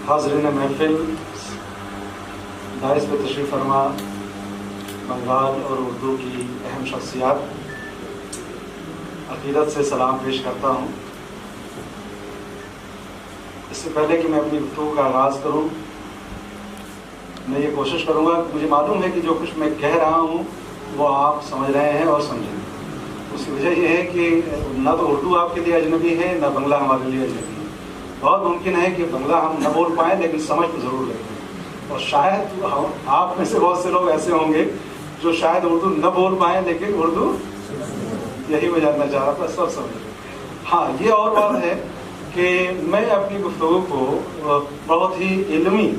حاضرین محفل، داعش پہ تشریف فرما بنگال اور اردو کی اہم شخصیات، عقیدت سے سلام پیش کرتا ہوں۔ اس سے پہلے کہ میں اپنی گفتگو کا آغاز کروں، میں یہ کوشش کروں گا، مجھے معلوم ہے کہ جو کچھ میں کہہ رہا ہوں وہ آپ سمجھ رہے ہیں اور سمجھیں گے۔ اس کی وجہ یہ ہے کہ نہ تو اردو آپ کے لیے اجنبی ہے، نہ بنگلہ ہمارے لیے اجنبی ہے۔ بہت ممکن ہے کہ بنگلہ ہم نہ بول پائیں لیکن سمجھ تو ضرور لیں گے، اور شاید آپ میں سے بہت سے لوگ ایسے ہوں گے جو شاید اردو نہ بول پائیں لیکن اردو، یہی میں جاننا چاہ رہا تھا، سب سمجھ۔ ہاں، یہ اور بات ہے کہ میں اپنی گفتگو کو بہت ہی علمی،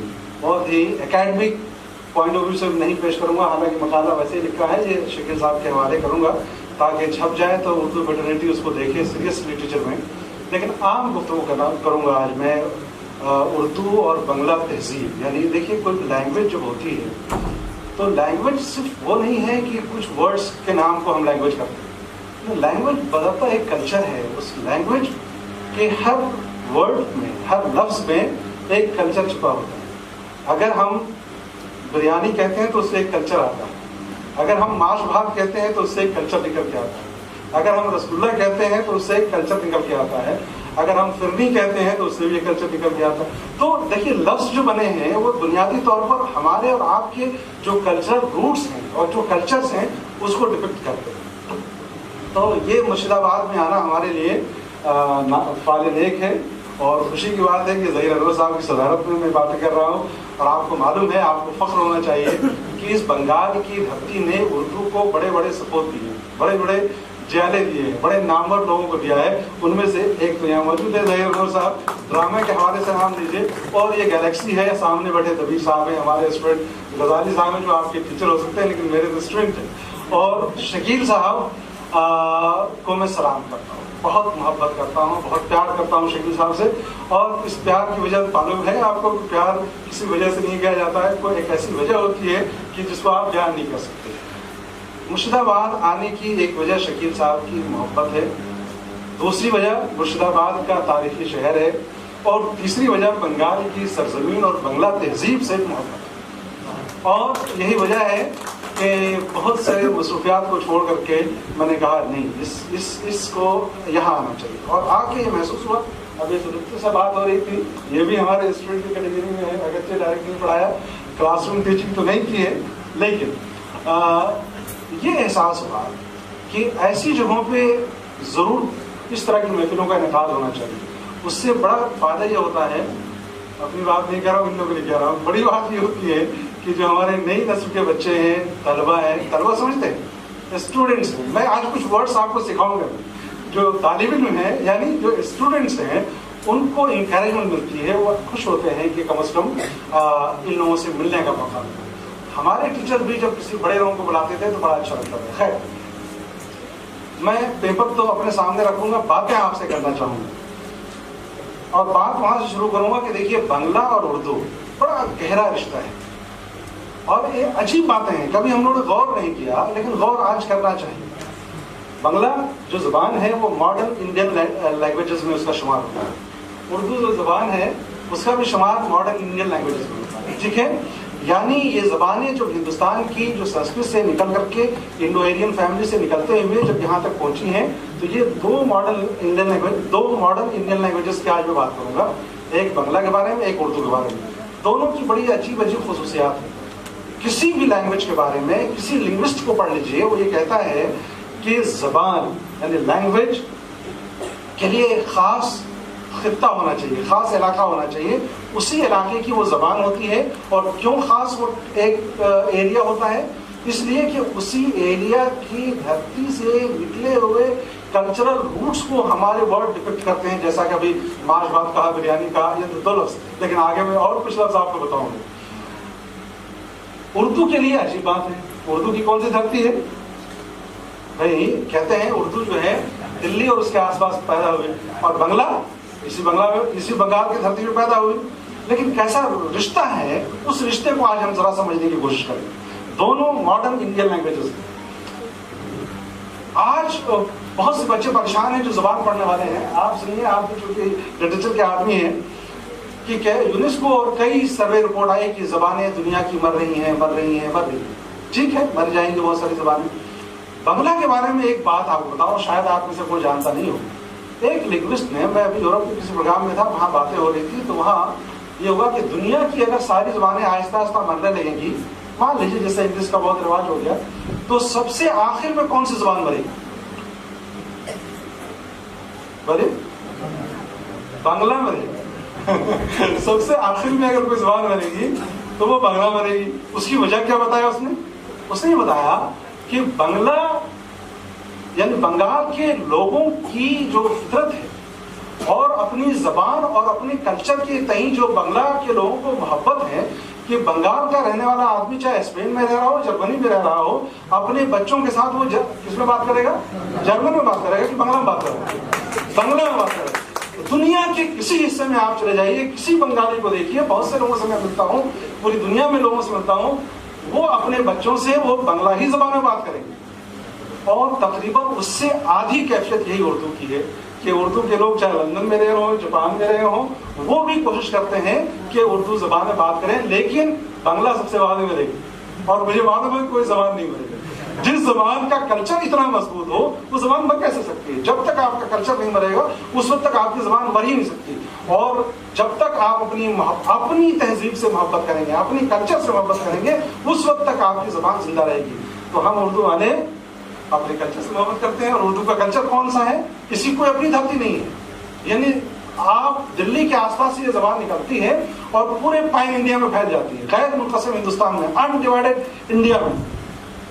بہت ہی اکیڈمک پوائنٹ آف ویو سے نہیں پیش کروں گا، حالانکہ مقالہ ویسے ہی لکھا ہے، یہ شکیل صاحب کے حوالے کروں گا تاکہ چھپ جائے تو اردو فیٹرنیٹی اس کو دیکھے سیریس لٹریچر میں۔ لیکن عام گفتگو کروں گا آج میں اردو اور بنگلہ تہذیب، یعنی دیکھیے کوئی لینگویج جب ہوتی ہے تو لینگویج صرف وہ نہیں ہے کہ کچھ ورڈس کے نام کو ہم لینگویج کرتے ہیں۔ لینگویج بدلتا ایک کلچر ہے، اس لینگویج کے ہر ورڈ میں، ہر لفظ میں ایک کلچر چھپا ہوتا ہے۔ اگر ہم بریانی کہتے ہیں تو اس سے ایک کلچر آتا ہے، اگر ہم ماش بھات کہتے ہیں تو اس سے ایک کلچر نکل کے آتا ہے، اگر ہم رسگلہ کہتے ہیں تو اس سے ایک کلچر نکل کے آتا ہے، اگر ہم فرنی کہتے ہیں تو اس سے بھی ایک کلچر نکل کے آتا ہے۔ تو دیکھیے لفظ جو بنے ہیں وہ بنیادی طور پر ہمارے اور آپ کے جو کلچرل روٹس ہیں اور جو کلچرز ہیں اس کو ڈپکٹ کرتے ہیں۔ تو یہ مرشد آباد میں آنا ہمارے لیے فعال نیک ہے، اور خوشی کی بات ہے کہ ظہیر انور صاحب کی صدارت میں باتیں کر رہا ہوں، اور آپ کو معلوم ہے، آپ کو فخر ہونا چاہیے کہ اس بنگال کی دھرتی نے اردو کو بڑے بڑے سپورٹ دیے، بڑے بڑے جیلے دیے ہیں، بڑے نامور لوگوں کو دیا ہے۔ ان میں سے ایک تو یہاں موجود ہے ظہیر انور صاحب، ڈرامے کے حوالے سے نام لیجیے، اور یہ گیلیکسی ہے، سامنے بیٹھے دبیر صاحب ہیں، ہمارے اسٹوڈنٹ غزالی صاحب ہیں جو آپ کے ٹیچر ہو سکتے ہیں لیکن میرے تو اسٹوڈنٹ ہیں، اور شکیل صاحب کو میں سلام کرتا ہوں، بہت محبت کرتا ہوں، بہت پیار کرتا ہوں شکیل صاحب سے، اور اس پیار کی وجہ معلوم ہے آپ کو، پیار کسی وجہ سے نہیں کیا جاتا ہے، کوئی ایک ایسی وجہ ہوتی ہے کہ جس کو آپ بیان نہیں کر سکتے۔ مرشد آباد آنے کی ایک وجہ شکیل صاحب کی محبت ہے، دوسری وجہ مرشد آباد کا تاریخی شہر ہے، اور تیسری وجہ بنگال کی سرزمین اور بنگلہ تہذیب سے محبت ہے۔ اور یہی وجہ ہے کہ بہت سے مصروفیات کو چھوڑ کر کے میں نے کہا نہیں، اس کو یہاں آنا چاہیے، اور آ کے یہ محسوس ہوا۔ اب یہ لطف سے بات ہو رہی تھی، یہ بھی ہمارے اسٹوڈنٹ کی کیٹیگری میں ہے، اگرچہ ڈائریکٹ نہیں پڑھایا، کلاس روم ٹیچنگ تو نہیں کی ہے، لیکن یہ احساس ہوا کہ ایسی جگہوں پہ ضرور اس طرح کی محفلوں کا انعقاد ہونا چاہیے۔ اس سے بڑا فائدہ یہ ہوتا ہے، اپنی بات نہیں کہہ رہا ہوں، ان لوگوں کے لیے کہہ رہا ہوں، بڑی بات یہ ہوتی ہے کہ جو ہمارے نئی نسل کے بچے ہیں، طلبہ ہیں، طلبہ سمجھتے ہیں، اسٹوڈنٹس ہیں، میں آج کچھ ورڈس آپ کو سکھاؤں گا، جو طالب علم ہیں یعنی جو اسٹوڈنٹس ہیں ان کو انکریجمنٹ ملتی ہے، وہ خوش ہوتے ہیں کہ کم از کم ان لوگوں سے ملنے کا موقع ملتا ہے۔ ہمارے ٹیچر بھی جب کسی بڑے لوگوں کو بلاتے تھے تو بڑا اچھا لگتا تھا۔ خیر، میں پیپر تو اپنے سامنے رکھوں گا، باتیں آپ سے کرنا چاہوں گا، اور بات وہاں سے شروع کروں گا کہ دیکھیے بنگلہ اور اردو بڑا گہرا رشتہ ہے، اور یہ عجیب باتیں ہیں، کبھی ہم لوگوں نے غور نہیں کیا لیکن غور آج کرنا چاہیے۔ بنگلہ جو زبان ہے وہ ماڈرن انڈین لینگویجز میں اس کا شمار ہوتا ہے، اردو جو زبان ہے اس کا بھی شمار ماڈرن انڈین لینگویجز میں ہوتا ہے، ٹھیک ہے؟ یعنی یہ زبانیں جو ہندوستان کی جو سنسکرت سے نکل کر کے انڈو ایرین فیملی سے نکلتے ہوئے جب یہاں تک پہنچی ہیں، تو یہ دو ماڈرن انڈین لینگویجز کی آج میں بات کروں گا، ایک بنگلہ کے بارے میں، ایک اردو کے بارے میں۔ دونوں کی بڑی عجیب عجیب خصوصیات ہیں۔ کسی بھی لینگویج کے بارے میں کسی لنگوسٹ کو پڑھ لیجئے، وہ یہ کہتا ہے کہ زبان یعنی لینگویج کے لیے ایک خاص خطہ ہونا چاہیے، خاص علاقہ ہونا چاہیے، اسی علاقے کی وہ زبان ہوتی ہے۔ اور کیوں خاص وہ ایک ایریا ہوتا ہے؟ اس لیے کہ اسی ایریا کی دھرتی سے نکلے ہوئے کلچرل روٹس کو ہمارے ورڈ ڈپکٹ کرتے ہیں، جیسا کہ ابھی ماش بھات کہا، بریانی کہا، یہ دو لفظ، لیکن آگے میں اور کچھ لفظ آپ کو بتاؤں گا۔ اردو کے لیے عجیب بات ہے، اردو کی کون سی دھرتی ہے؟ بھائی کہتے ہیں اردو جو ہے دلی اور اس کے آس پاس پیدا ہوئی، اور بنگلہ اسی بنگال کی دھرتی میں پیدا ہوئی، لیکن کیسا رشتہ ہے، اس رشتے کو آج ہم ذرا سمجھنے کی کوشش کریں۔ دونوں ماڈرن انڈین لینگویجز ہیں۔ آج بہت سے بچے پریشان ہیں جو زبان پڑھنے والے ہیں، آپ سنیے، آپ چونکہ لٹریچر کے آدمی ہیں، کہ یونیسکو اور کئی سروے رپورٹ آئی کہ زبانیں دنیا کی مر رہی ہیں مر رہی ہیں مر رہی ہیں. ٹھیک ہے, مر جائیں گے بہت ساری زبانیں. بنگلہ کے بارے میں ایک بات آپ کو بتاؤ, شاید آپ میں سے کوئی جانتا نہیں ہو. ایک لنگوسٹ نے, میں ابھی یورپ کے کسی پروگرام میں تھا, وہاں باتیں ہو رہی تھی, تو وہاں یہ ہوگا کہ دنیا کی اگر ساری زبانیں آہستہ آہستہ مرنے لگیں گی, مان لیجیے جیسے انگلش کا بہت رواج ہو گیا, تو سب سے آخر میں کون سی زبان مرے گی؟ بولے بنگلہ مرے گی. سب سے آخر میں اگر کوئی زبان مرے گی تو وہ بنگلہ مرے گی. اس کی وجہ کیا بتایا اس نے یہ بتایا کہ بنگلہ یعنی بنگال کے لوگوں کی جو فطرت ہے اور اپنی زبان اور اپنی کلچر کے تئیں جو بنگلہ کے لوگوں کو محبت ہے کہ بنگال کا رہنے والا آدمی چاہے اسپین میں رہ رہا ہو, جرمنی میں رہ رہا ہو, اپنے بچوں کے ساتھ وہ کس میں بات کرے گا؟ جرمن میں بات کرے گا کہ بنگلہ میں بات کرے گا؟ بنگلہ میں بات کرے گا. دنیا کے کسی حصے میں آپ چلے جائیے, کسی بنگالی کو دیکھیے, بہت سے لوگوں سے میں ملتا ہوں, پوری دنیا میں لوگوں سے ملتا ہوں, وہ اپنے بچوں سے وہ بنگلہ ہی زبان میں بات کریں گے. اور تقریباً اس سے آدھی کیفیت یہی اردو کی ہے کہ اردو کے لوگ چاہے لندن میں رہے ہوں, جاپان میں رہے ہوں, وہ بھی کوشش کرتے ہیں کہ اردو زبان میں بات کریں, لیکن بنگلہ سب سے بعد میں رہے گی. اور مجھے معلوم ہے کوئی زبان نہیں مرے گی. جس زبان کا کلچر اتنا مضبوط ہو وہ زبان مر کیسے سکتی ہے؟ جب تک آپ کا کلچر نہیں مرے گا اس وقت تک آپ کی زبان مر ہی نہیں سکتی. اور جب تک آپ اپنی تہذیب سے محبت کریں گے, اپنی کلچر سے محبت کریں گے, اس وقت تک آپ کی زبان زندہ رہے گی. تو ہم اردو والے اپنے کلچر سے محبت کرتے ہیں. اور اردو کا کلچر کون سا ہے؟ کسی کوئی اپنی دھرتی نہیں ہے. یعنی آپ دلی کے آس پاس سے یہ زبان نکلتی ہے اور پورے پائن انڈیا میں پھیل جاتی ہے, غیر منقسم ہندوستان میں, انڈیوائڈیڈ انڈیا میں.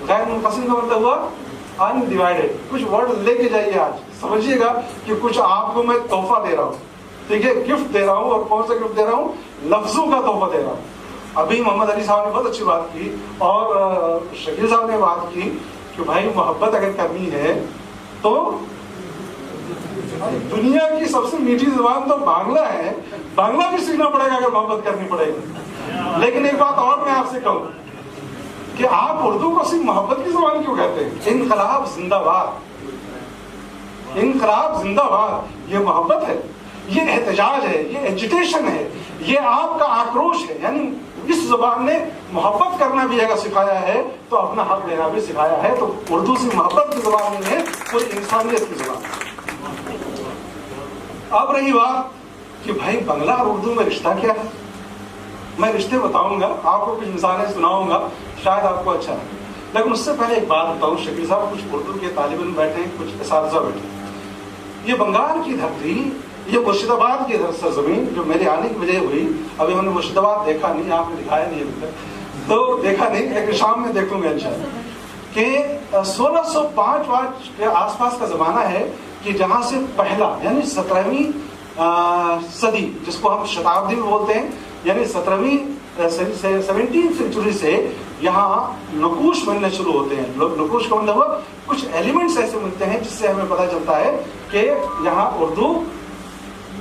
غیر منقسم کا مطلب ہوا انڈیوائڈیڈ. کچھ ورڈ لے کے جائیے, آج سمجھیے گا کہ کچھ آپ کو میں تحفہ دے رہا ہوں, ٹھیک ہے, گفٹ دے رہا ہوں. اور کون سا گفٹ دے رہا ہوں؟ لفظوں کا تحفہ دے رہا ہوں. ابھی محمد علی صاحب نے بہت اچھی بات کی اور شکیل صاحب نے بات کی کہ بھائی محبت اگر کرنی ہے تو دنیا کی سب سے میٹھی زبان تو بانگلہ ہے, بانگلہ بھی سیکھنا پڑے گا اگر محبت کرنی پڑے گی. لیکن ایک بات اور میں آپ سے کہوں کہ آپ اردو کو صرف محبت کی زبان کیوں کہتے ہیں؟ انقلاب زندہ باد, انقلاب زندہ باد. یہ محبت ہے, یہ احتجاج ہے, یہ ایجیٹیشن ہے, یہ آپ کا آکروش ہے. یعنی اس زبان نے محبت کرنا بھی اگر سکھایا ہے تو اپنا حق لینا بھی سکھایا ہے. تو اردو سے محبت کی زبان نہیں ہے, پوری انسانیت کی زبان ہے. اب رہی بات کہ بھائی بنگلہ اور اردو میں رشتہ کیا ہے, میں رشتے بتاؤں گا آپ کو, کچھ مثالیں سناؤں گا, شاید آپ کو اچھا لگے. لیکن اس سے پہلے ایک بات بتاؤں, شکیل صاحب کچھ اردو کے طالب علم بیٹھے ہیں, کچھ اساتذہ بیٹھے ہیں. یہ بنگال کی دھرتی, یہ مرشد آباد کی سرزمین جو میرے آنے کی وجہ ہوئی, ابھی ہم نے مرشد آباد دیکھا نہیں, آپ نے دکھایا نہیں ابھی تک, تو دیکھا نہیں, ایک شام میں دیکھوں گا انشاءاللہ, کہ 1605 کے آس پاس کا زمانہ ہے کہ جہاں سے پہلا یعنی 17ویں صدی, جس کو ہم شتابدی میں بولتے ہیں, یعنی 17ویں سینچری سے یہاں نقوش ملنے شروع ہوتے ہیں. نقوش کا مطلب کچھ ایلیمنٹس ایسے ملتے ہیں جس سے ہمیں پتہ چلتا ہے کہ یہاں اردو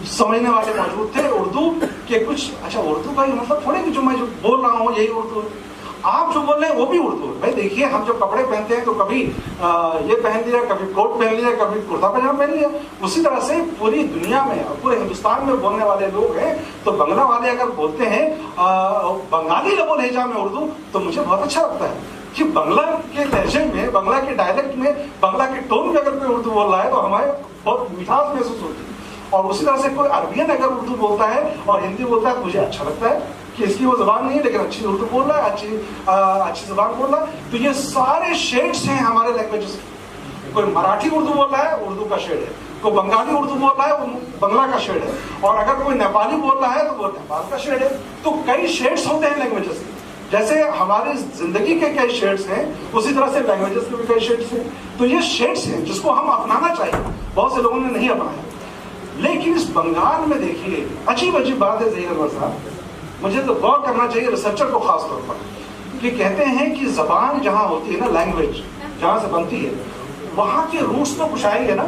سمجھنے والے موجود تھے. اردو کے کچھ, اچھا اردو کا یہ مطلب تھوڑے کہ جو میں جو بول رہا ہوں یہی اردو ہے, آپ جو بول رہے ہیں وہ بھی اردو ہے. بھائی دیکھیے, ہم جو کپڑے پہنتے ہیں تو کبھی یہ پہن لیا, کبھی کوٹ پہن لیا, کبھی کرتا پاجامہ پہن لیا. اسی طرح سے پوری دنیا میں اور پورے ہندوستان میں بولنے والے لوگ ہیں. تو بنگلہ والے اگر بولتے ہیں بنگالی لب و لہجہ میں اردو, تو مجھے بہت اچھا لگتا ہے کہ بنگلہ کے لہجے میں, بنگلہ کے ڈائلیکٹ میں, بنگلہ کے ٹون میں اگر کوئی اردو بول رہا ہے تو ہمارے بہت مٹھاس محسوس ہوتی ہے. اور اسی طرح سے کوئی عربین اگر اردو بولتا ہے اور ہندی بولتا ہے تو مجھے اچھا لگتا ہے کہ اس کی وہ زبان نہیں ہے لیکن اچھی اردو بول رہا ہے, اچھی زبان بول رہا ہے. تو یہ سارے شیڈس ہیں ہمارے لینگویجز. کوئی مراٹھی اردو بول رہا ہے, اردو کا شیڈ ہے. کوئی بنگالی اردو بول رہا ہے, وہ بنگلہ کا شیڈ ہے. اور اگر کوئی نیپالی بول رہا ہے تو وہ نیپال کا شیڈ ہے. تو کئی شیڈس ہوتے ہیں لینگویجز کے. جیسے ہماری زندگی کے کئی شیڈس ہیں, اسی طرح سے لینگویجز کے بھی کئی شیڈس ہیں. تو یہ شیڈس ہیں جس کو ہم اپنانا چاہیے. بہت سے لوگوں نے نہیں اپنایا. لیکن اس بنگال میں دیکھیے عجیب عجیب بات ہے ظہیر انور صاحب, مجھے تو غور کرنا چاہیے ریسرچر کو خاص طور پر, کہ کہتے ہیں کہ زبان جہاں ہوتی ہے نا, لینگویج جہاں سے بنتی ہے, وہاں کے روٹس تو کچھ آئیں گے نا,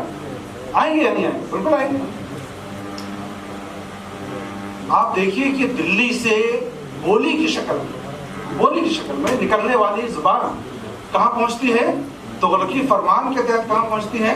آئیں گے یا نہیں آئیں گے؟ بالکل آئیں گے. آپ دیکھیے کہ دلی سے بولی کی شکل میں نکلنے والی زبان کہاں پہنچتی ہے؟ تغلقی فرمان کے تحت کہاں پہنچتی ہے؟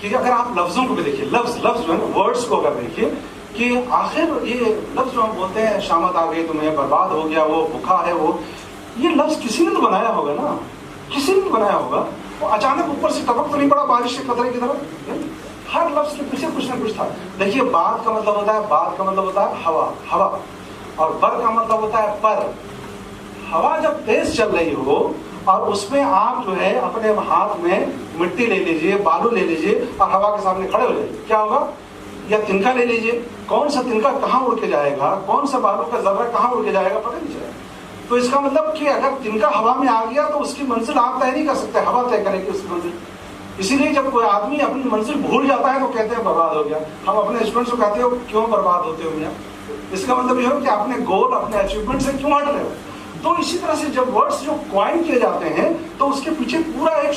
کہ اگر آپ لفظوں کو بھی دیکھیے، لفظ جو ہے نا، ورڈس کو اگر دیکھیے کہ آخر یہ لفظ جو ہم بولتے ہیں شامت آ گئی تمہیں، برباد ہو گیا، وہ بھوکا ہے، وہ یہ لفظ کسی نے تو بنایا ہوگا نا، کسی نے بنایا ہوگا. وہ اچانک اوپر سے ٹپک تو نہیں پڑا بارش کے قطرے کی طرف. ہر لفظ کے پیچھے کچھ نہ کچھ تھا. دیکھیے بات کا مطلب ہوتا ہے، بات کا مطلب ہوتا ہے ہوا، ہوا، اور بر کا مطلب ہوتا ہے پر. ہوا جب تیز چل رہی ہو اور اس میں آپ جو ہے اپنے ہاتھ میں مٹی لے لیجئے، بالو لے لیجئے اور ہوا کے سامنے کھڑے ہو جائیے، کیا ہوگا؟ یا تنکا لے لیجئے، کون سا تنکا کہاں اڑ کے جائے گا، کون سا بالو کا ذرہ کہاں اڑ کے جائے گا، پتہ نہیں چلے گا. تو اس کا مطلب کہ اگر تنکا ہوا میں آ گیا تو اس کی منزل آپ طے نہیں کر سکتے، ہوا طے کرے گی اس کی منزل. اسی لیے جب کوئی آدمی اپنی منزل بھول جاتا ہے تو کہتے ہیں برباد ہو گیا. ہم اپنے اسٹوڈنٹس کو کہتے ہیں کیوں برباد ہوتے ہو میاں؟ اس کا مطلب یہ ہو کہ اپنے گول، اپنے اچیومنٹ سے کیوں ہٹ رہے ہو. تو اسی طرح سے جب ورڈس جو کوائن کیے جاتے ہیں تو اس کے پیچھے پورا ایک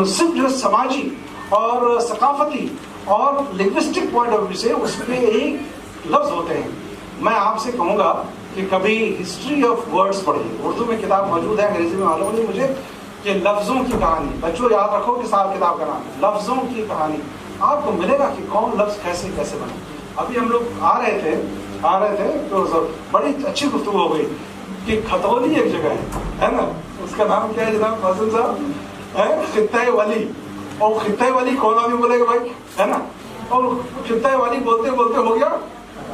صرف جو سماجی اور ثقافتی اور لنگوسٹک پوائنٹ آف ویو سے اس میں ایک لفظ ہوتے ہیں. میں آپ سے کہوں گا کہ کبھی ہسٹری آف ورڈس پڑھیے. اردو میں کتاب موجود ہے، انگریزی میں معلوم نہیں مجھے، کہ لفظوں کی کہانی. بچوں یاد رکھو کہ صاحب کتاب کا نام ہے لفظوں کی کہانی. آپ کو ملے گا کہ کون لفظ کیسے کیسے بنا. ابھی ہم لوگ آ رہے تھے تو بڑی اچھی گفتگو ہو گئی کہ کھتولی ایک جگہ ہے نا، اس کا نام کیا ہے جناب فاضل صاحب؟ خطۂ ولی. اور خطۂ ولی کون آدمی بولے گا بھائی، ہے نا؟ اور خطۂ ولی بولتے بولتے ہو گیا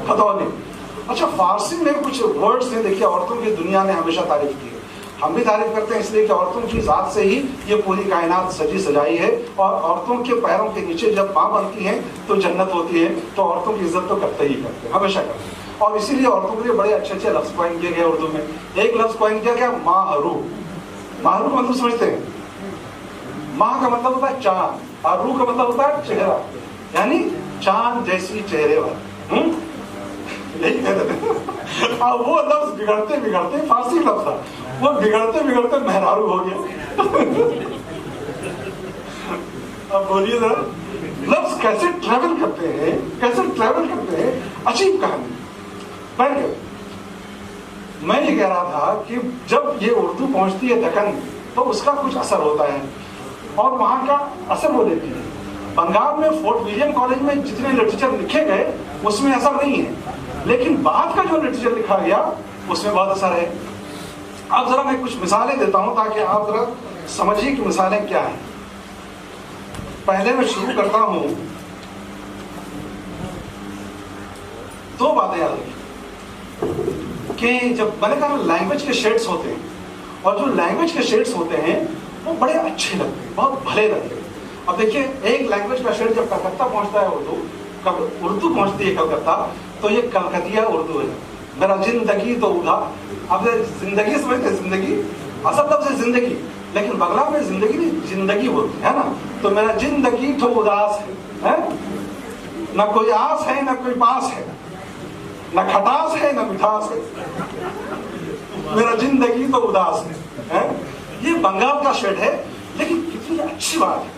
کھتولی. اچھا فارسی میں کچھ ورڈس ہیں، دیکھیے عورتوں کی دنیا نے ہمیشہ تعریف کی ہے. ہم بھی تعریف کرتے ہیں اس لیے کہ عورتوں کی ذات سے ہی یہ پوری کائنات سجی سجائی ہے. اور عورتوں کے پیروں کے نیچے جب پاں بنتی ہیں تو جنت ہوتی ہے. تو عورتوں کی عزت تو کرتے ہی کرتے ہیں، ہمیشہ کرتے ہیں. اور اسی لیے عورتوں کے لیے بڑے اچھے اچھے لفظ کوائن کیے گئے اردو میں. ایک لفظ کوائن کیا گیا ماہرو. ماہرو کا مطلب سمجھتے ہیں؟ ماہ کا مطلب ہوتا ہے چاند اور رو کا مطلب ہوتا ہے چہرہ، یعنی چاند جیسی چہرے والا. یہی کہتے ہیں. اب وہ لفظ بگڑتے بگڑتے فارسی لفظ تھا، وہ بگڑتے بگڑتے مہرارو ہو گیا. اب بولیے ذرا لفظ کیسے ٹریول کرتے ہیں، کیسے ٹریول کرتے ہیں. عجیب کہانی. میں یہ کہہ رہا تھا کہ جب یہ اردو پہنچتی ہے دکن تو اس کا کچھ اثر ہوتا ہے اور وہاں کا اثر وہ دیتی ہے. بنگال میں فورٹ ولیم کالج میں جتنے لٹریچر لکھے گئے اس میں اثر نہیں ہے، لیکن بعد کا جو لٹریچر لکھا گیا اس میں بہت اثر ہے. اب ذرا میں کچھ مثالیں دیتا ہوں تاکہ آپ ذرا سمجھیے کہ مثالیں کیا ہیں. پہلے میں شروع کرتا ہوں، دو باتیں یاد رکھیں کہ جب میں نے کہا لینگویج کے شیڈس ہوتے ہیں، اور جو لینگویج کے شیڈس ہوتے ہیں وہ بڑے اچھے لگتے ہیں، بہت بھلے لگتے ہیں. اب دیکھیے ایک لینگویج کا شیڈ جب کلکتہ پہنچتا ہے اردو پہنچتی ہے کلکتہ، تو یہ کلکتیہ اردو ہے. میرا زندگی تو ادا. اب زندگی سمجھتے ہیں، زندگی اصل لفظ ہے زندگی، لیکن بنگلہ میں زندگی نہیں زندگی بولتے ہے نا. تو میرا زندگی تو اداس ہے، نہ کوئی آس ہے نہ کوئی پاس ہے، نہ کھٹاس ہے نہ مٹھاس ہے، میرا زندگی تو اداس ہے. یہ بنگال کا شیڈ ہے، لیکن کتنی اچھی بات ہے،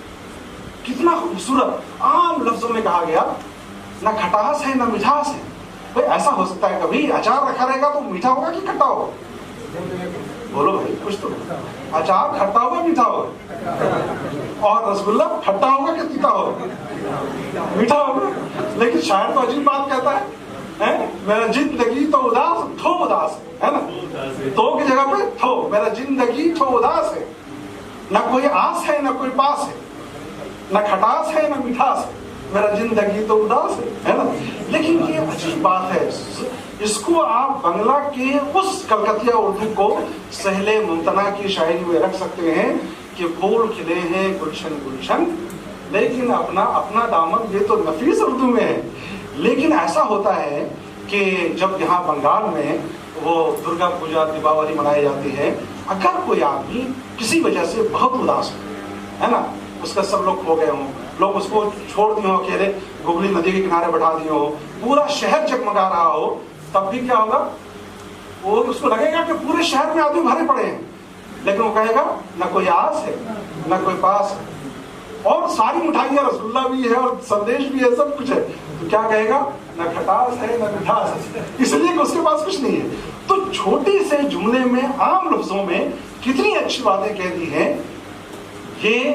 کتنا خوبصورت عام لفظوں میں کہا گیا. نہ کھٹاس ہے نہ مٹھاس ہے. بھائی ایسا ہو سکتا ہے کبھی اچار رکھا رہے گا تو میٹھا ہوگا کہ کھٹا ہوگا؟ بولو بھائی کچھ تو. اچار کھٹا ہوگا میٹھا ہوگا، اور رسگلہ کھٹا ہوگا کہ تیتا ہوگا؟ میٹھا ہوگا. لیکن شاعر تو عجیب بات کہتا ہے، میرا زندگی تو اداس تھو اداس ہے نا. تو کی جگہ پہ تھو. میرا زندگی تو اداس ہے، نہ کوئی آس ہے نہ کوئی پاس ہے، نہ کھٹاس ہے نہ مٹھاس ہے، میرا زندگی تو اداس ہے نا. لیکن یہ عجیب بات ہے، اس کو آپ بنگلہ کے اس کلکتیہ اردو کو سہل ممتنع کی شاعری میں رکھ سکتے ہیں کہ پھول کھلے ہیں گلشن گلشن، لیکن اپنا دامن. یہ تو نفیس اردو میں ہے. لیکن ایسا ہوتا ہے کہ جب یہاں بنگال میں وہ درگا پوجا دیپاولی منائی جاتی ہے، اگر کوئی آدمی کسی وجہ سے بہت اداس ہے نا، اس کا سب لوگ کھو گئے ہوں، لوگ اس کو چھوڑ دیے ہوں اکیلے، گگلی ندی کے کنارے بٹھا دیے ہو، پورا شہر جگمگا رہا ہو، تب بھی کیا ہوگا؟ وہ اس کو لگے گا کہ پورے شہر میں آدمی بھرے پڑے ہیں، لیکن وہ کہے گا نہ کوئی آس ہے نہ کوئی پاس ہے، اور ساری مٹھائیاں رسگلہ بھی ہے اور سندیش بھی ہے، سب کچھ ہے. تو کیا کہے گا؟ نہ کھٹاس ہے نہ مٹھاس ہے، اس لیے کہ اس کے پاس کچھ نہیں ہے. تو چھوٹی سے جملے میں عام لفظوں میں کتنی اچھی باتیں کہہ دی ہیں. یہ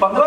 15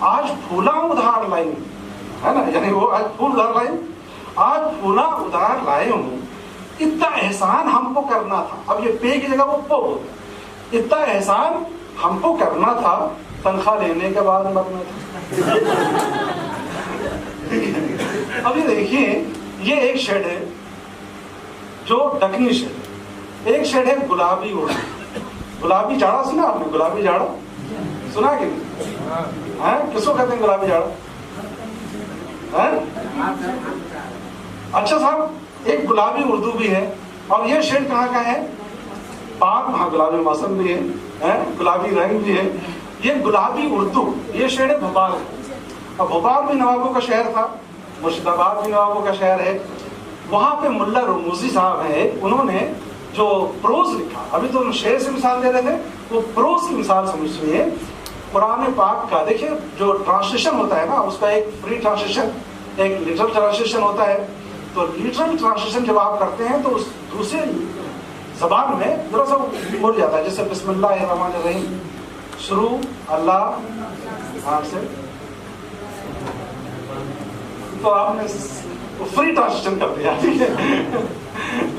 آج پھولا ادھار لائی ہوں، ہے نا، یعنی وہ آج پھول ادھار لائی ہوں، آج پھولا ادھار لائے ہوں، اتنا احسان ہم کو کرنا تھا. اب یہ پے کی جگہ وہ پو ہوتا ہے. اتنا احسان ہم کو کرنا تھا، تنخواہ لینے کے بعد مرنا تھا. اب یہ دیکھیے، یہ ایک شیڈ ہے جو ڈکنی شیڈ، ایک شیڈ ہے گلابی اردو. گلابی جاڑا سنا آپ نے؟ گلابی جاڑا سنا کہ نہیں؟ کس کو کہتے ہیں گلابی جاڑا؟ اچھا صاحب، ایک گلابی اردو بھی ہے، اور یہ شیڈ کہاں کا ہے؟ پاک. وہاں گلابی موسم بھی ہے، گلابی رنگ بھی ہے. یہ گلابی اردو، یہ شیڈ ہے بھوپال. اب بھوپال بھی نوابوں کا شہر تھا، مرشد آباد بھی نوابوں کا شہر ہے. وہاں پہ ملا رموزی صاحب ہیں، انہوں نے جو پروز لکھا، ابھی تو شعر سے مثال دے رہے تھے، وہ پروز کی مثال سمجھیے. قرآن پاک کا دیکھیے جو ٹرانسلیشن ہوتا ہے نا، اس کا ایک فری ٹرانسلیشن، ایک لٹرل ٹرانسلیشن ہوتا ہے. تو لٹرل ٹرانسلیشن جب آپ کرتے ہیں تو اس دوسرے زبان میں ذرا سا بول جاتا ہے. جیسے بسم اللہ الرحمن الرحیم، شروع اللہ سے، تو آپ نے فری ٹرانسلیشن کر دیا، ٹھیک ہے.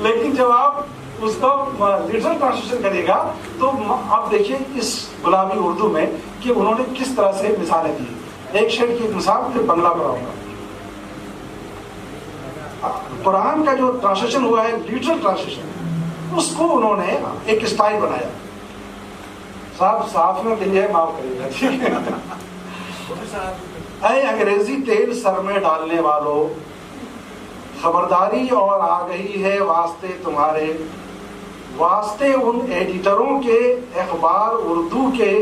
لیکن جب آپ اس کو لٹرل ٹرانسلیشن کرے گا تو آپ دیکھیے اس گلابی اردو میں کہ انہوں نے کس طرح سے مثالیں دی. ایک شیڈ کی مثال پھر بنگلہ پر آؤں گا. قرآن کا جو ٹرانسلیشن ہوا ہے لٹرل ٹرانسلیشن، اس کو انہوں نے ایک اسٹائل بنایا. صاحب صحافیوں کے لیے معاف کریے گا، ٹھیک ہے. اے انگریزی تیل سر میں ڈالنے والوں، خبرداری اور آگہی ہے واسطے تمہارے، واسطے ان ایڈیٹروں کے اخبار اردو کے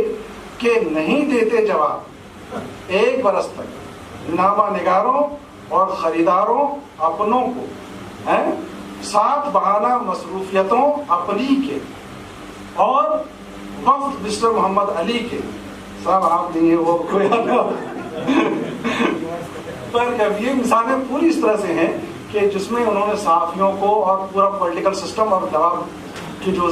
کہ نہیں دیتے جواب. 1 برس تک نامہ نگاروں اور خریداروں اپنوں کو، ساتھ بہانہ مصروفیتوں اپنی کے، اور وفد مسٹر محمد علی کے. صاحب آپ نہیں ہے وہ کوئی پر یہ مثالیں پوری اس طرح سے ہیں کہ جس میں انہوں نے صحافیوں کو اور پورا پولیٹیکل سسٹم اور دباؤ کی جو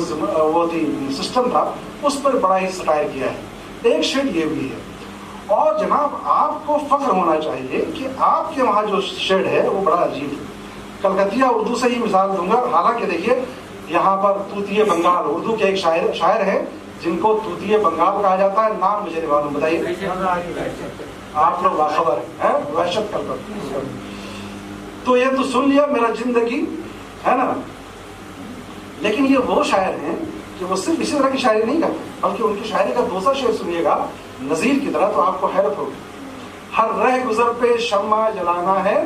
وہ تھی سسٹم تھا اس پر بڑا ہی سٹائر کیا ہے. ایک شیڈ یہ بھی ہے. اور جناب آپ کو فخر ہونا چاہیے کہ آپ کے وہاں جو شیڈ ہے وہ بڑا عجیب ہے. کلکتیا اردو سے ہی مثال دوں گا. حالانکہ دیکھیے یہاں پر طوطیے بنگال اردو کے ایک شاعر ہیں جن کو طوطیے بنگال کہا جاتا ہے. نام مجھے نہیں معلوم، بتائیے. آپ لوگ باخبر ہیں، وحشت کلکتہ. تو یہ تو سن لیا میرا زندگی، ہے نا. لیکن یہ وہ شاعر ہیں کہ وہ صرف اسی طرح کی شاعری نہیں کرتے، بلکہ ان کی شاعری کا دوسرا شعر سنیے گا نظیر کی طرح تو آپ کو حیرت ہوگی. ہر رہ گزر پہ شمع جلانا ہے.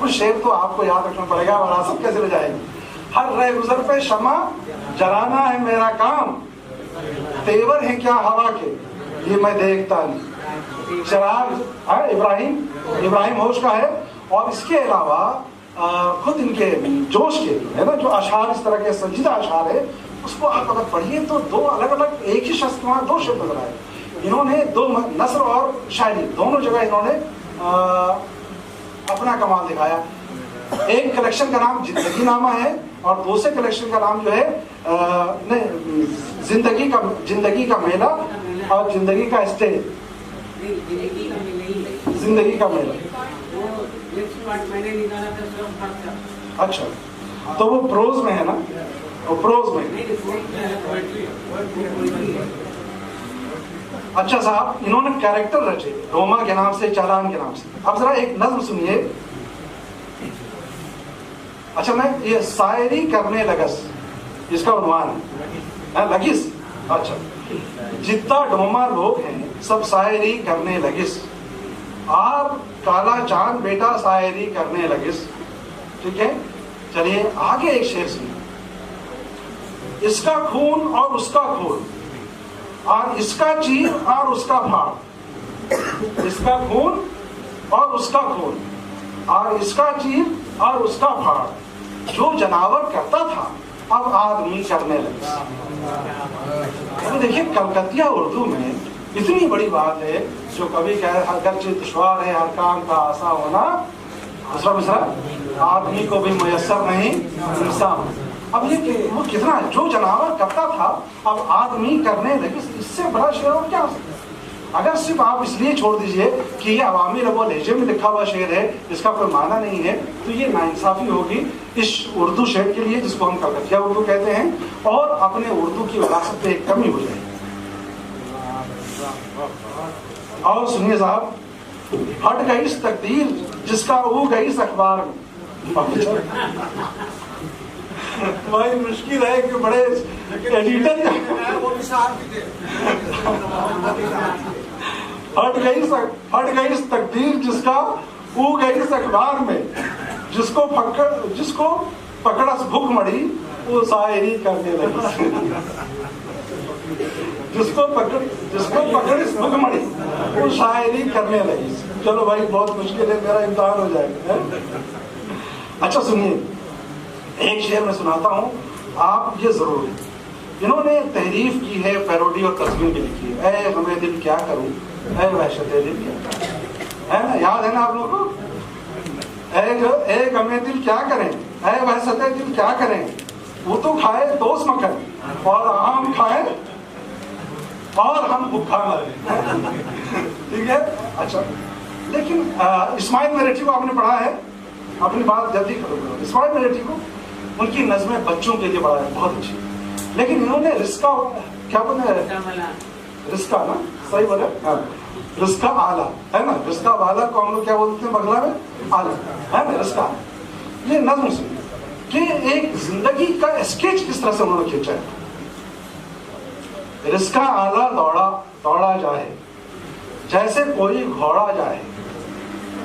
کچھ شعر تو آپ کو یاد رکھنا پڑے گا، وراثت کیسے لے جائے گی. ہر رہ گزر پہ شمع جلانا ہے میرا کام، تیور ہیں کیا ہوا کے یہ میں دیکھتا نہیں. چراغ ابراہیم ہوش کا ہے. اور اس کے علاوہ خود ان کے جوش کے ہے نا جو اشعار اس طرح کے سنجیدہ اشعار ہے، اس کو آپ اگر پڑھیے تو دو الگ الگ ایک ہی شخص کے وہاں 2 شعر نظر آئے. انہوں نے 2 نثر اور شاعری دونوں جگہ انہوں نے اپنا کمال دکھایا. ایک کلیکشن کا نام زندگی نامہ ہے اور دوسرے کلیکشن کا نام جو ہے زندگی کا میلہ اور زندگی کا اسٹیج. زندگی کا میلہ. اچھا تو وہ پروز میں ہے نا، وہ پروز میں. اچھا صاحب انہوں نے کیریکٹر رچے روما کے نام سے، چالان کے نام سے. اب ذرا ایک نظم سنیے. اچھا میں یہ شاعری کرنے لگس اس کا عنوان ہے لگس. اچھا جتنا ڈوما لوگ ہیں سب شاعری کرنے لگس، اور کالا چاند بیٹا شاعری کرنے لگس. ٹھیک ہے چلیے آگے ایک شعر سنیے. اس کا خون اور اس کا خون، اور اس کا چیر اور اس کا پھاڑ. اس کا خون اور اس کا خون، اور اس کا چیر اور اس کا پھاڑ، جو جانور کرتا تھا اب آدمی کرنے لگا. دیکھیے کلکتیا اردو میں اتنی بڑی بات ہے جو کبھی کہ اگرچہ دشوار ہے ہر کام کا آسا ہونا، دوسرا مصرع آدمی کو بھی میسر نہیں انسان. اب یہ کہ وہ کتنا جو جانور کرتا تھا اب آدمی کرنے لگے، اس سے بڑا شعر اور کیا ہو سکتا ہے. اگر صرف آپ اس لیے چھوڑ دیجئے کہ یہ عوامی لب و لہجے میں لکھا ہوا شعر ہے، اس کا کوئی معنی نہیں ہے، تو یہ ناانصافی ہوگی اس اردو شعر کے لیے جس کو ہم کلکتیا اردو کہتے ہیں، اور اپنے اردو کی وراثت پہ ایک کمی ہو جائے گی۔ اور سنیے صاحب، ہٹ گئی اس تقدیر جس کا او گئی اس اخبار میں۔ بھائی مشکل ہے کہ بڑے ایڈیٹر ہٹ گئی اس تقدیر جس کا او گئی اس اخبار میں، جس کو پکڑس بھوک مڑی وہ شاعری کرنے لگی، جس کو پکڑس بھوک مڑی وہ شاعری کرنے لگی۔ چلو بھائی بہت مشکل ہے، میرا امتحان ہو جائے گا۔ اچھا سنیے، ایک شعر میں سناتا ہوں، آپ یہ ضرور، انہوں نے تحریف کی ہے، پیروڈی اور تزمین بھی لکھی ہے۔ اے غمِ دل کیا کروں، اے وحشت دل کیا کروں، ہے نا، یاد ہے نا آپ لوگوں کو؟ اے غمِ دل کیا کریں، اے وحشت دل کیا کریں، وہ تو کھائے دوست مکھن اور آم کھائے اور ہم بھوکا مرے۔ ٹھیک ہے، اچھا، لیکن اسماعیل میرٹھی کو آپ نے پڑھا ہے، اپنی بات جلدی کرو۔ اسماعیل میرٹھی کو ان کی نظمیں بچوں کے لیے پڑھا ہے، بہت اچھی، لیکن انہوں نے رسکا، کیا بولتے ہیں، رسکا نا، صحیح بولے، ہاں، رسکا آلہ ہے نا، رسکا والا کو ہم لوگ کیا بولتے ہیں بنگلہ میں، آلہ ہے نا، رسکا۔ یہ نظم سنیے کہ ایک زندگی کا اسکیچ کس طرح سے انہوں نے کھینچا ہے۔ رسکا آلہ دوڑا جائے جیسے کوئی گھوڑا جائے،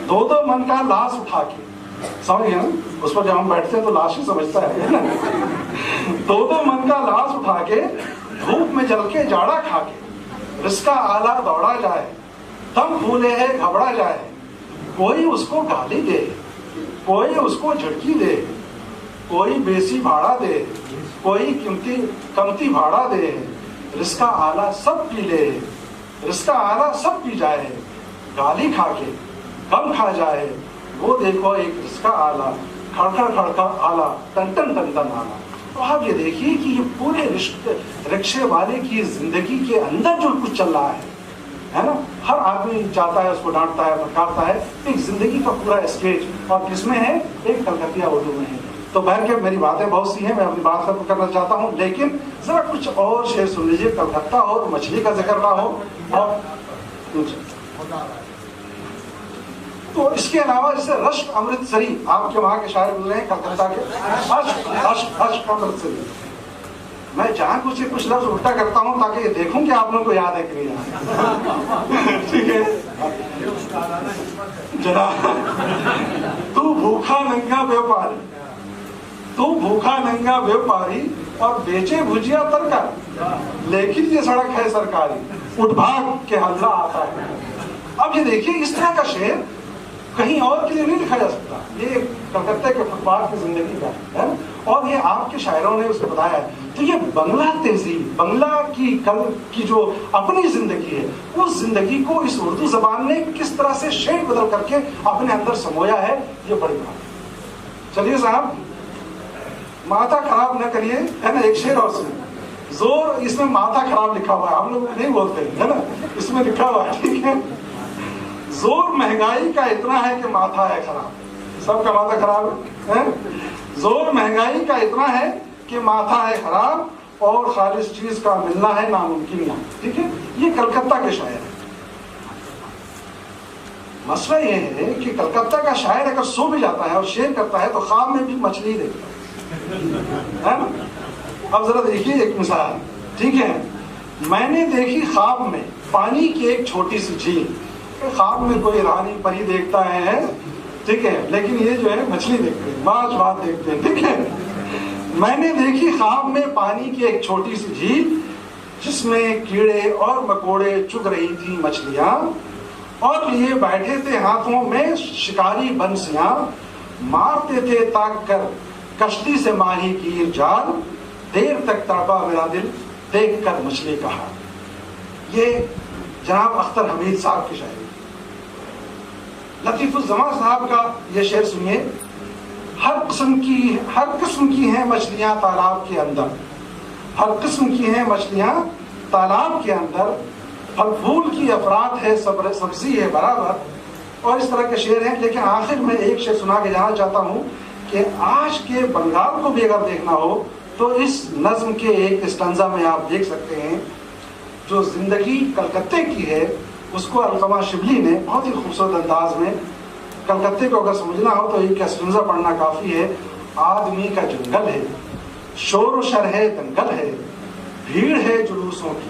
دو من کا لاش اٹھا کے، سمجھ گئے نا، اس پر جب ہم بیٹھتے ہیں تو لاش ہی سمجھتا ہے نا، دو من کا لاش اٹھا کے دھوپ میں جل کے جاڑا کھا کے، رسکا آلہ دوڑا جائے، دم پھولے ہے گھبرا جائے، کوئی اس کو گالی دے، کوئی اس کو جھڑکی دے، کوئی بیسی بھاڑا دے، کوئی کمتی بھاڑا دے، رسکا آلہ سب پی لے، رسکا آلہ سب پی جائے، گالی کھا کے غم کھا جائے، وہ دیکھو ایک رسکا آلہ، کھڑکھڑ آلہ، ٹن ٹن ٹن ٹن آلہ۔ تو آپ یہ دیکھیے کہ یہ پورے رکشے والے کی زندگی کے اندر جو کچھ چل رہا ہے نا، ہر آدمی چاہتا ہے اس کو ڈانٹتا ہے، پھٹکارتا ہے، ایک زندگی کا پورا اسکیچ، اور کس میں ہے، ایک کلکتیا اردو میں ہے۔ تو بہر کے میری باتیں بہت سی ہیں، میں اپنی بات ختم کرنا چاہتا ہوں، لیکن ذرا کچھ اور شعر سن لیجیے، کلکتہ اور مچھلی کا ذکر نہ ہو، اور تو اس کے علاوہ جیسے رشک امرتسری، آپ کے وہاں کے شاعر گزرے ہیں کلکتہ کے، رشک امرتسری، میں جہاں کچھ لفظ الٹا کرتا ہوں تاکہ یہ دیکھوں کہ آپ لوگوں کو یاد ہے کہ نہیں یاد۔ ٹھیک ہے جناب، تو بھوکھا ننگا بیوپاری، تو بھوکھا ننگا بیوپاری اور بیچے بھجیا ترکا، لیکن یہ سڑک ہے سرکاری، اٹھ بھاگ کے حلہ آتا ہے۔ اب یہ دیکھیے، اس طرح کا شعر کہیں اور کے لیے نہیں لکھا جا سکتا، یہ کلکتہ کے فٹ پاتھ کی زندگی کا ہے، اور یہ آپ کے شاعروں نے اسے بتایا ہے۔ تو یہ بنگلہ تہذیب، بنگلہ کی کل کی جو اپنی زندگی ہے، اس زندگی کو اس اردو زبان نے کس طرح سے شیپ بدل کر کے اپنے اندر سمویا ہے، یہ بڑی بات ہے۔ چلیے صاحب، ماتھا خراب نہ کریے، ہے نا، ایک شعر اور سنیں، زور، اس میں ماتھا خراب لکھا ہوا ہے، ہم لوگ نہیں بولتے ہے نا، اس میں لکھا ہوا ہے، ٹھیک ہے، زور مہنگائی کا اتنا ہے کہ ماتھا ہے خراب، سب کا ماتھا خراب ہے، زور مہنگائی کا اتنا ہے کہ ماتھا ہے خراب، اور خالص چیز کا ملنا ہے ناممکن یہاں۔ ٹھیک ہے، یہ کلکتہ کے شاعر ہیں۔ مسئلہ یہ ہے کہ کلکتہ کا شاعر اگر سو بھی جاتا ہے اور شعر کرتا ہے تو خواب میں بھی مچھلی دیکھتا ہے نا۔ اب ذرا دیکھیے ایک مثال، ٹھیک ہے، میں نے دیکھی خواب میں پانی کی ایک چھوٹی سی جھیل، خواب میں کوئی رانی پری دیکھتا ہے، ٹھیک ہے، لیکن یہ جو ہے مچھلی دیکھتے ہیں، ماچھ بات دیکھتے ہیں، ٹھیک ہے۔ میں نے دیکھی خواب میں پانی کی ایک چھوٹی سی جھیل، جس میں کیڑے اور مکوڑے چگ رہی تھی مچھلیاں، اور لیے بیٹھے تھے ہاتھوں میں شکاری بنسیاں، مارتے تھے تاک کر کشتی سے ماہی گیر جال، دیر تک تڑپا میرا دل دیکھ کر مچھلی کا حال۔ یہ جناب اختر حمید صاحب کی شاعری۔ لطیف الزماں صاحب کا یہ شعر سنیے، ہر قسم کی ہیں مچھلیاں تالاب کے اندر، ہر قسم کی ہیں مچھلیاں تالاب کے اندر، پھل پھول کی افراد ہے سبزی ہے برابر، اور اس طرح کے شعر ہیں. لیکن آخر میں ایک شعر سنا کے جانا چاہتا ہوں کہ آج کے بنگال کو بھی اگر دیکھنا ہو تو اس نظم کے ایک اسٹنزا میں آپ دیکھ سکتے ہیں جو زندگی کلکتے کی ہے، اس کو علقمہ شبلی نے بہت ہی خوبصورت انداز میں، کلکتے کو اگر سمجھنا ہو تو ایک اسٹنزا پڑھنا کافی ہے. آدمی کا جنگل ہے، شور و شر ہے، دنگل ہے، بھیڑ ہے جلوسوں کی.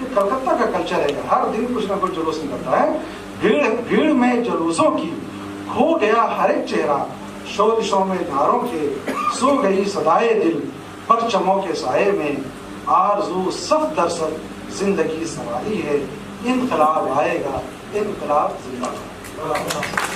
یہ کلکتہ کا کلچر ہے، ہر دن کچھ نہ کچھ جلوس نکلتا ہے. بھیڑ میں جلوسوں کی کھو گیا ہر ایک چہرہ، شورشوں میں دھاروں کے سو گئی صدائے دل، پرچموں کے سائے میں آرزو صف در صف زندگی سواری ہے. انقلاب آئے گا، انقلاب زندہ باد.